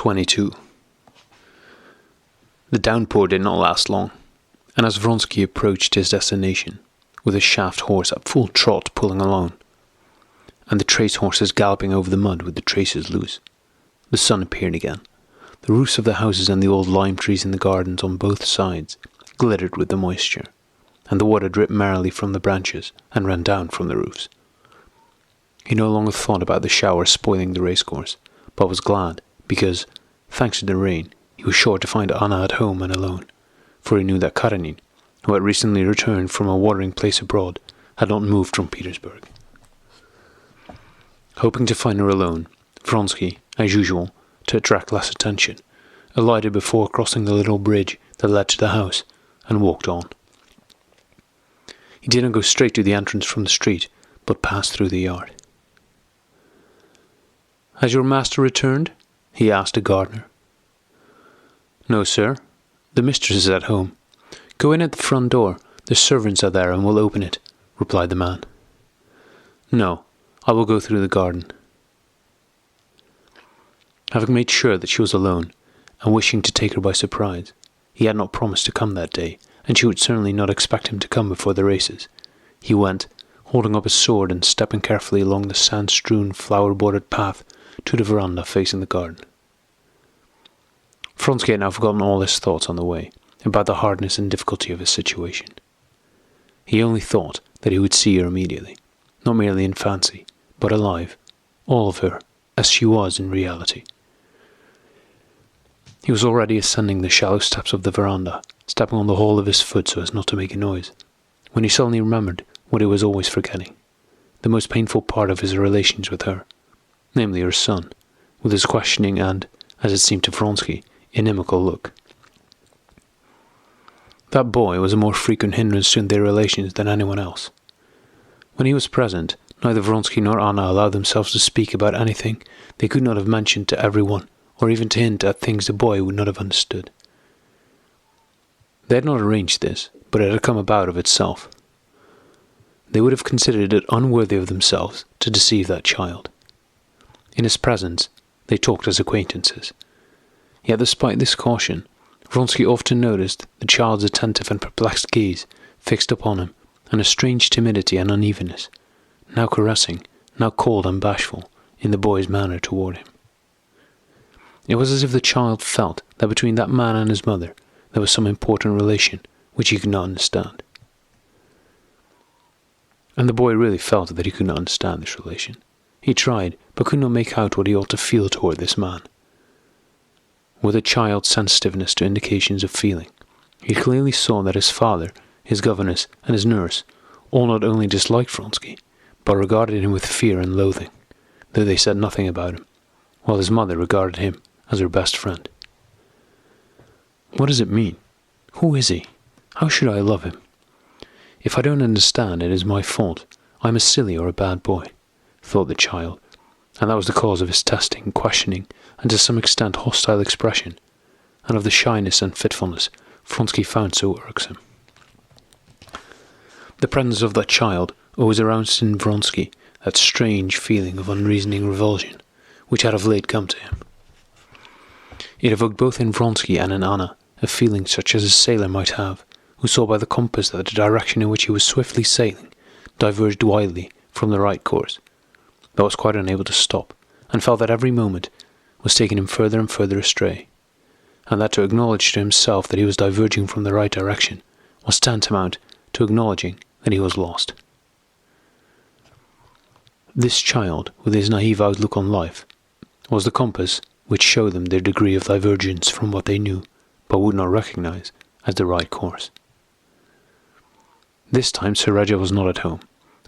22. The downpour did not last long, and as Vronsky approached his destination, with his shaft horse at full trot pulling along, and the trace horses galloping over the mud with the traces loose, the sun appeared again. The roofs of the houses and the old lime trees in the gardens on both sides glittered with the moisture, and the water dripped merrily from the branches and ran down from the roofs. He no longer thought about the shower spoiling the racecourse, but was glad, because, thanks to the rain, he was sure to find Anna at home and alone, for he knew that Karenina, who had recently returned from a watering place abroad, had not moved from Petersburg. Hoping to find her alone, Vronsky, as usual, to attract less attention, alighted before crossing the little bridge that led to the house, and walked on. He did not go straight to the entrance from the street, but passed through the yard. "Has your master returned?" he asked the gardener. "No, sir. The mistress is at home. Go in at the front door. The servants are there and will open it," replied the man. "No, I will go through the garden." Having made sure that she was alone, and wishing to take her by surprise, he had not promised to come that day, and she would certainly not expect him to come before the races. He went, holding up his sword and stepping carefully along the sand-strewn, flower-bordered path to the veranda facing the garden. Vronsky had now forgotten all his thoughts on the way, about the hardness and difficulty of his situation. He only thought that he would see her immediately, not merely in fancy, but alive, all of her, as she was in reality. He was already ascending the shallow steps of the veranda, stepping on the hole of his foot so as not to make a noise, when he suddenly remembered what he was always forgetting, the most painful part of his relations with her, namely her son, with his questioning and, as it seemed to Vronsky, inimical look. That boy was a more frequent hindrance to their relations than anyone else. When he was present, neither Vronsky nor Anna allowed themselves to speak about anything they could not have mentioned to everyone, or even to hint at things the boy would not have understood. They had not arranged this, but it had come about of itself. They would have considered it unworthy of themselves to deceive that child. In his presence, they talked as acquaintances. Yet despite this caution, Vronsky often noticed the child's attentive and perplexed gaze fixed upon him, and a strange timidity and unevenness, now caressing, now cold and bashful, in the boy's manner toward him. It was as if the child felt that between that man and his mother there was some important relation which he could not understand. And the boy really felt that he could not understand this relation. He tried, but could not make out what he ought to feel toward this man. With a child's sensitiveness to indications of feeling, he clearly saw that his father, his governess, and his nurse all not only disliked Vronsky, but regarded him with fear and loathing, though they said nothing about him, while his mother regarded him as her best friend. What does it mean? Who is he? How should I love him? If I don't understand, it is my fault. I am a silly or a bad boy, thought the child, and that was the cause of his testing, questioning, and to some extent hostile expression, and of the shyness and fitfulness Vronsky found so irksome. The presence of that child always aroused in Vronsky that strange feeling of unreasoning revulsion, which had of late come to him. It evoked both in Vronsky and in Anna a feeling such as a sailor might have, who saw by the compass that the direction in which he was swiftly sailing diverged widely from the right course, but was quite unable to stop, and felt that every moment was taking him further and further astray, and that to acknowledge to himself that he was diverging from the right direction was tantamount to acknowledging that he was lost. This child, with his naive outlook on life, was the compass which showed them their degree of divergence from what they knew, but would not recognize as the right course. This time Sergeja was not at home,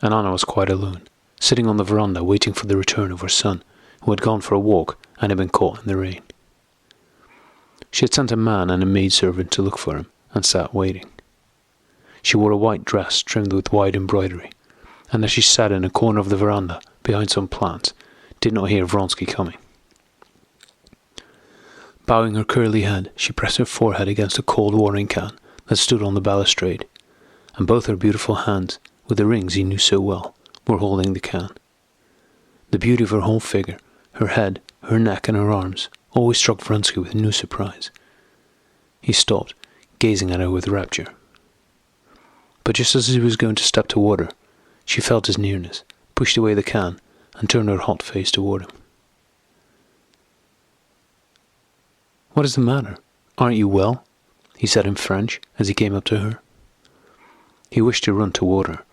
and Anna was quite alone, sitting on the veranda waiting for the return of her son, who had gone for a walk and had been caught in the rain. She had sent a man and a maidservant to look for him, and sat waiting. She wore a white dress trimmed with white embroidery, and as she sat in a corner of the veranda behind some plants, did not hear Vronsky coming. Bowing her curly head, she pressed her forehead against a cold watering can that stood on the balustrade, and both her beautiful hands, with the rings he knew so well, were holding the can. The beauty of her whole figure, her head, her neck and her arms, always struck Vronsky with new surprise. He stopped, gazing at her with rapture. But just as he was going to step toward her, she felt his nearness, pushed away the can, and turned her hot face toward him. "What is the matter? Aren't you well?" he said in French as he came up to her. He wished to run toward her,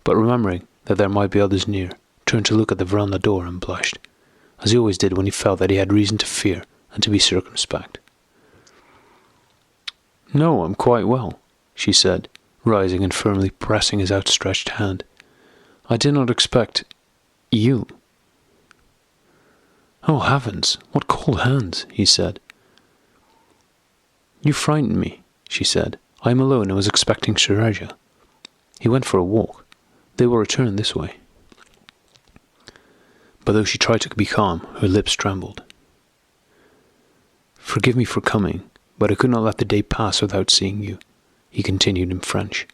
but remembering that there might be others near, turned to look at the veranda door and blushed, as he always did when he felt that he had reason to fear and to be circumspect. "No, I'm quite well," she said, rising and firmly pressing his outstretched hand. "I did not expect you." "Oh, heavens, what cold hands," he said. "You frightened me," she said. "I am alone and was expecting Serezha. He went for a walk. They will return this way." But though she tried to be calm, her lips trembled. "Forgive me for coming, but I could not let the day pass without seeing you," he continued in French.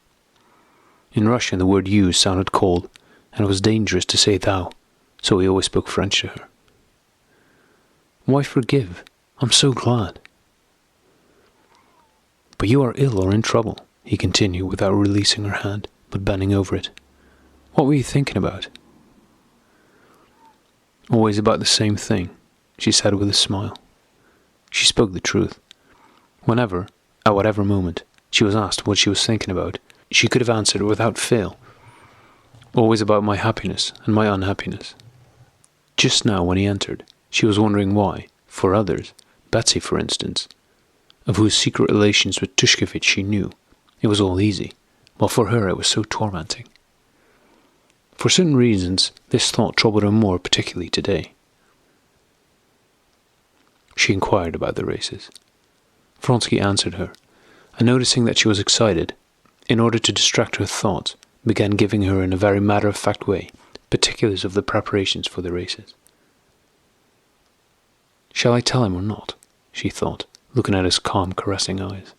In Russian the word "you" sounded cold, and it was dangerous to say "thou," so he always spoke French to her. "Why forgive? I'm so glad." "But you are ill or in trouble," he continued without releasing her hand, but bending over it. "What were you thinking about?" "Always about the same thing," she said with a smile. She spoke the truth. Whenever, at whatever moment, she was asked what she was thinking about, she could have answered without fail. "Always about my happiness and my unhappiness." Just now, when he entered, she was wondering why, for others, Betsy for instance, of whose secret relations with Tushkevich she knew, it was all easy, while for her it was so tormenting. For certain reasons, this thought troubled her more particularly today. She inquired about the races. Vronsky answered her, and noticing that she was excited, in order to distract her thoughts, began giving her in a very matter-of-fact way particulars of the preparations for the races. "Shall I tell him or not?" she thought, looking at his calm, caressing eyes.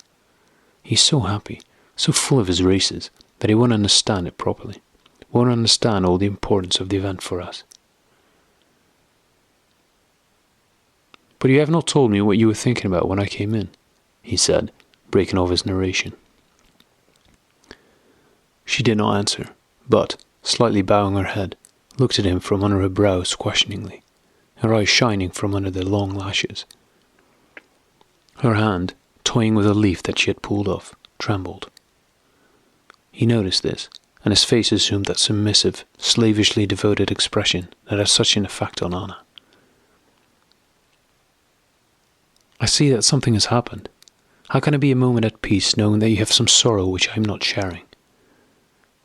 "He's so happy, so full of his races, that he won't understand it properly, won't understand all the importance of the event for us." "But you have not told me what you were thinking about when I came in," he said, breaking off his narration. She did not answer, but, slightly bowing her head, looked at him from under her brows questioningly, her eyes shining from under their long lashes. Her hand, toying with a leaf that she had pulled off, trembled. He noticed this, and his face assumed that submissive, slavishly devoted expression that has such an effect on Anna. "I see that something has happened. How can I be a moment at peace knowing that you have some sorrow which I am not sharing?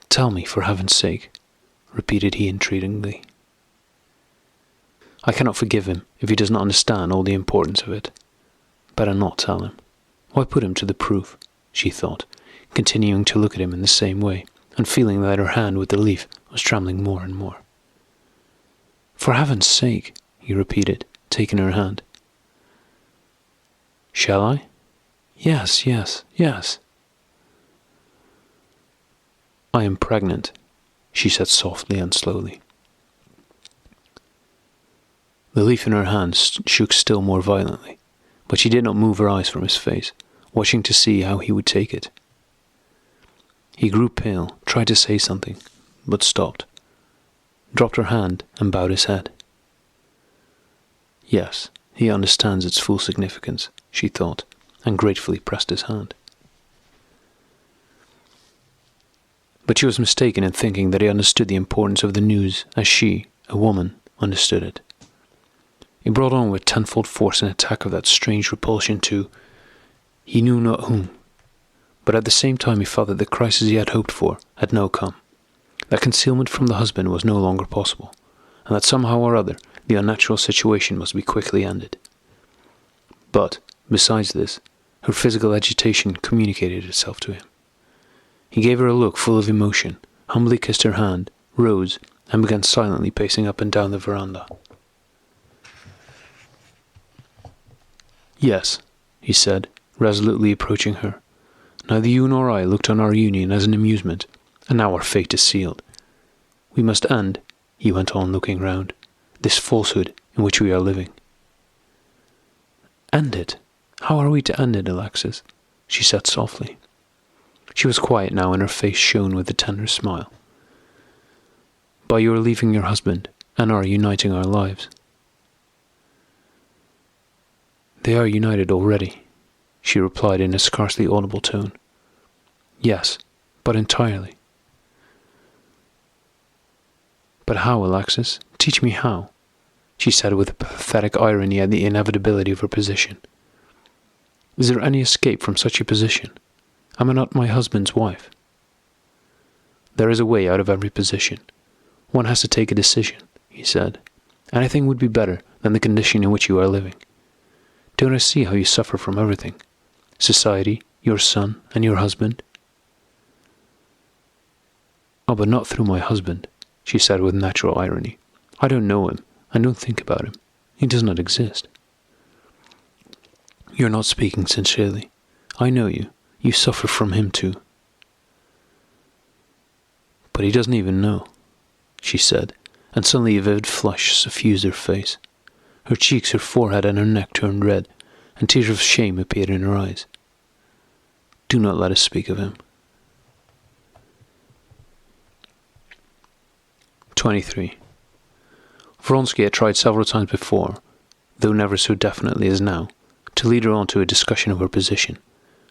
Tell me, for heaven's sake," repeated he entreatingly. "I cannot forgive him if he does not understand all the importance of it. Better not tell him. Why put him to the proof?" she thought, continuing to look at him in the same way, and feeling that her hand with the leaf was trembling more and more. "For heaven's sake," he repeated, taking her hand. "Shall I?" Yes, yes, yes." "I am pregnant," she said softly and slowly. The leaf in her hand shook still more violently, but she did not move her eyes from his face, watching to see how he would take it. He grew pale, tried to say something, but stopped, dropped her hand and bowed his head. Yes, he understands its full significance, she thought, and gratefully pressed his hand. But she was mistaken in thinking that he understood the importance of the news as she, a woman, understood it. It brought on with tenfold force an attack of that strange repulsion to he knew not whom, but at the same time he felt that the crisis he had hoped for had now come, that concealment from the husband was no longer possible, and that somehow or other the unnatural situation must be quickly ended. But, besides this, her physical agitation communicated itself to him. He gave her a look full of emotion, humbly kissed her hand, rose, and began silently pacing up and down the veranda. "Yes," he said, resolutely approaching her. "Neither you nor I looked on our union as an amusement, and now our fate is sealed. We must end," he went on, looking round, "this falsehood in which we are living." End it. How are we to end it, Alexis? She said softly. She was quiet now, and her face shone with a tender smile. By your leaving your husband and our uniting our lives. They are united already, she replied in a scarcely audible tone. Yes, but entirely. But how, Alexis? Teach me how, she said with a pathetic irony at the inevitability of her position. Is there any escape from such a position? Am I not my husband's wife? There is a way out of every position. One has to take a decision, he said. Anything would be better than the condition in which you are living. Don't I see how you suffer from everything? Society, your son, and your husband? Oh, but not through my husband, she said with natural irony. I don't know him, and don't think about him. He does not exist. You're not speaking sincerely. I know you. You suffer from him too. But he doesn't even know, she said, and suddenly a vivid flush suffused her face. Her cheeks, her forehead, and her neck turned red, and tears of shame appeared in her eyes. Do not let us speak of him. 23. Vronsky had tried several times before, though never so definitely as now, to lead her on to a discussion of her position,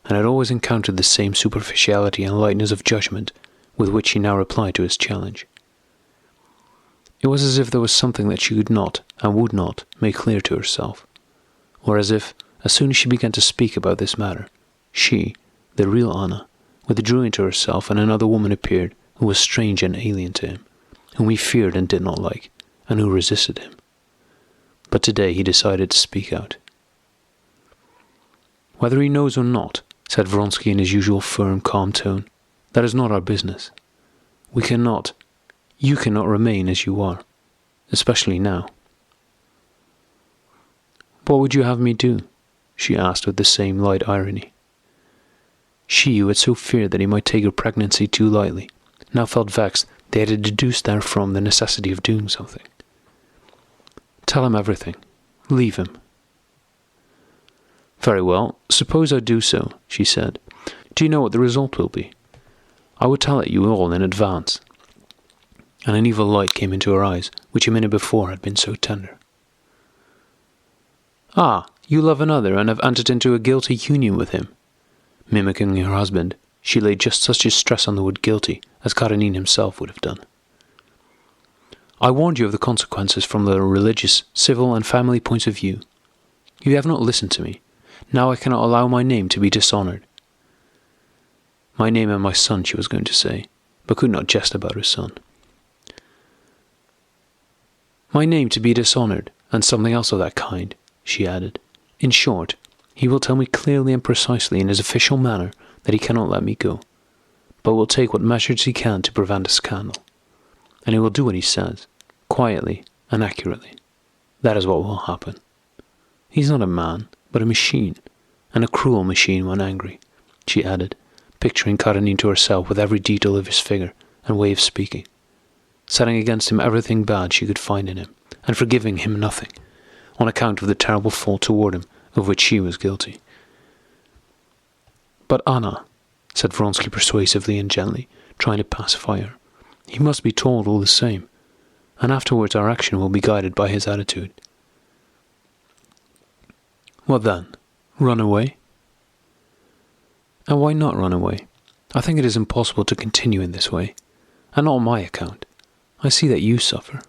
and had always encountered the same superficiality and lightness of judgment with which she now replied to his challenge. It was as if there was something that she could not and would not make clear to herself, or as if, as soon as she began to speak about this matter, she, the real Anna, withdrew into herself, and another woman appeared who was strange and alien to him, whom he feared and did not like, and who resisted him. But today he decided to speak out. Whether he knows or not, said Vronsky in his usual firm, calm tone, that is not our business. You cannot remain as you are, especially now. What would you have me do? She asked with the same light irony. She, who had so feared that he might take her pregnancy too lightly, now felt vexed they had deduced therefrom the necessity of doing something. Tell him everything. Leave him. Very well, suppose I do so, she said. Do you know what the result will be? I will tell it you all in advance. And an evil light came into her eyes, which a minute before had been so tender. Ah, you love another and have entered into a guilty union with him. Mimicking her husband, she laid just such a stress on the word guilty as Karenina himself would have done. I warned you of the consequences from the religious, civil, and family points of view. You have not listened to me. Now I cannot allow my name to be dishonoured. My name and my son, she was going to say, but could not jest about her son. My name to be dishonoured, and something else of that kind, she added. In short, he will tell me clearly and precisely in his official manner that he cannot let me go, but will take what measures he can to prevent a scandal. And he will do what he says, quietly and accurately. That is what will happen. He's not a man, but a machine, and a cruel machine when angry, she added, picturing Karenina to herself with every detail of his figure and way of speaking, setting against him everything bad she could find in him, and forgiving him nothing, on account of the terrible fault toward him of which she was guilty. But Anna, said Vronsky persuasively and gently, trying to pacify her, he must be told all the same, and afterwards our action will be guided by his attitude. What then? Run away? And why not run away? I think it is impossible to continue in this way, and not on my account. I see that you suffer.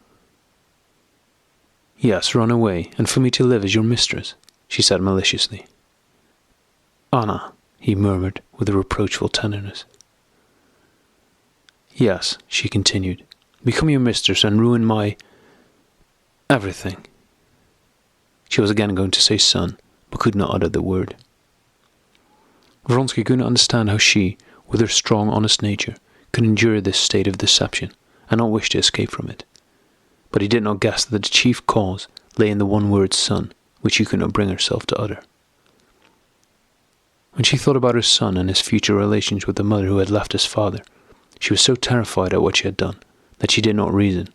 Yes, run away, and for me to live as your mistress, she said maliciously. Anna, he murmured with a reproachful tenderness. Yes, she continued, become your mistress and ruin my... everything. She was again going to say son, but could not utter the word. Vronsky could not understand how she, with her strong, honest nature, could endure this state of deception, and not wish to escape from it. But he did not guess that the chief cause lay in the one word son, which she could not bring herself to utter. When she thought about her son and his future relations with the mother who had left his father, she was so terrified at what she had done, that she did not reason,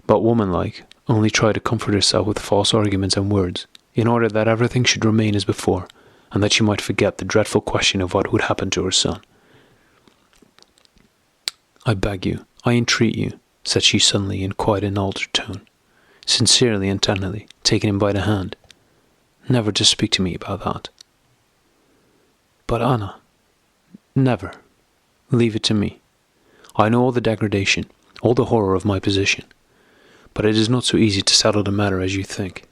but womanlike, only tried to comfort herself with false arguments and words, in order that everything should remain as before, and that she might forget the dreadful question of what would happen to her son. "I beg you, I entreat you," said she suddenly in quite an altered tone, sincerely and tenderly, taking him by the hand, "never to speak to me about that." "But Anna—" "Never. Leave it to me. I know all the degradation, all the horror of my position, but it is not so easy to settle the matter as you think.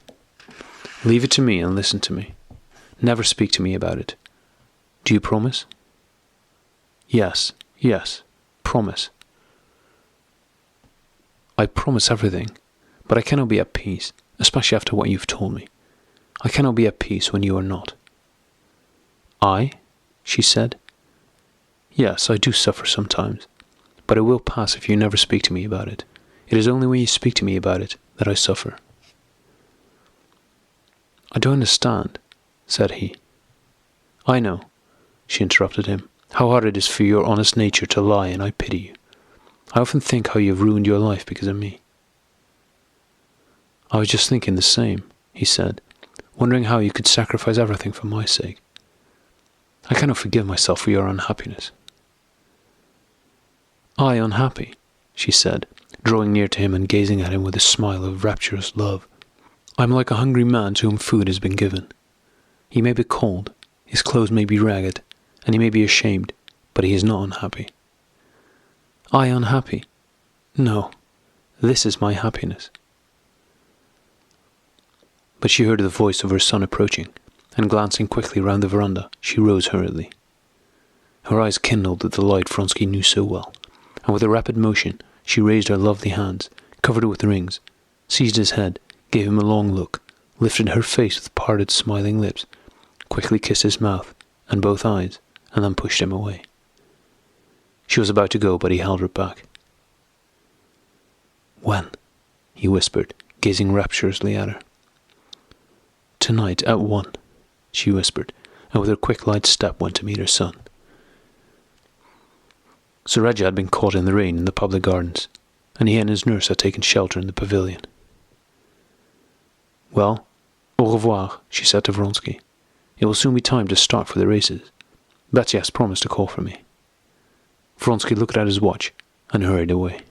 Leave it to me and listen to me. Never speak to me about it. Do you promise?" "Yes, yes, promise." "I promise everything, but I cannot be at peace, especially after what you've told me. I cannot be at peace when you are not." "I?" she said. "Yes, I do suffer sometimes, but it will pass if you never speak to me about it. It is only when you speak to me about it that I suffer." "I don't understand," said he. "I know," she interrupted him, "how hard it is for your honest nature to lie, and I pity you. I often think how you have ruined your life because of me." "I was just thinking the same," he said, "wondering how you could sacrifice everything for my sake. I cannot forgive myself for your unhappiness." "I unhappy," she said, drawing near to him and gazing at him with a smile of rapturous love. "I am like a hungry man to whom food has been given. He may be cold, his clothes may be ragged, and he may be ashamed, but he is not unhappy." "I unhappy? No, this is my happiness." But she heard the voice of her son approaching, and glancing quickly round the veranda, she rose hurriedly. Her eyes kindled with the light Vronsky knew so well, and with a rapid motion she raised her lovely hands, covered with rings, seized his head, gave him a long look, lifted her face with parted smiling lips, quickly kissed his mouth and both eyes, and then pushed him away. She was about to go, but he held her back. "When?" he whispered, gazing rapturously at her. "Tonight at 1, she whispered, and with her quick light step went to meet her son. Sureja had been caught in the rain in the public gardens, and he and his nurse had taken shelter in the pavilion. "Well, au revoir," she said to Vronsky. "It will soon be time to start for the races. Betsy has promised to call for me." Vronsky looked at his watch and hurried away.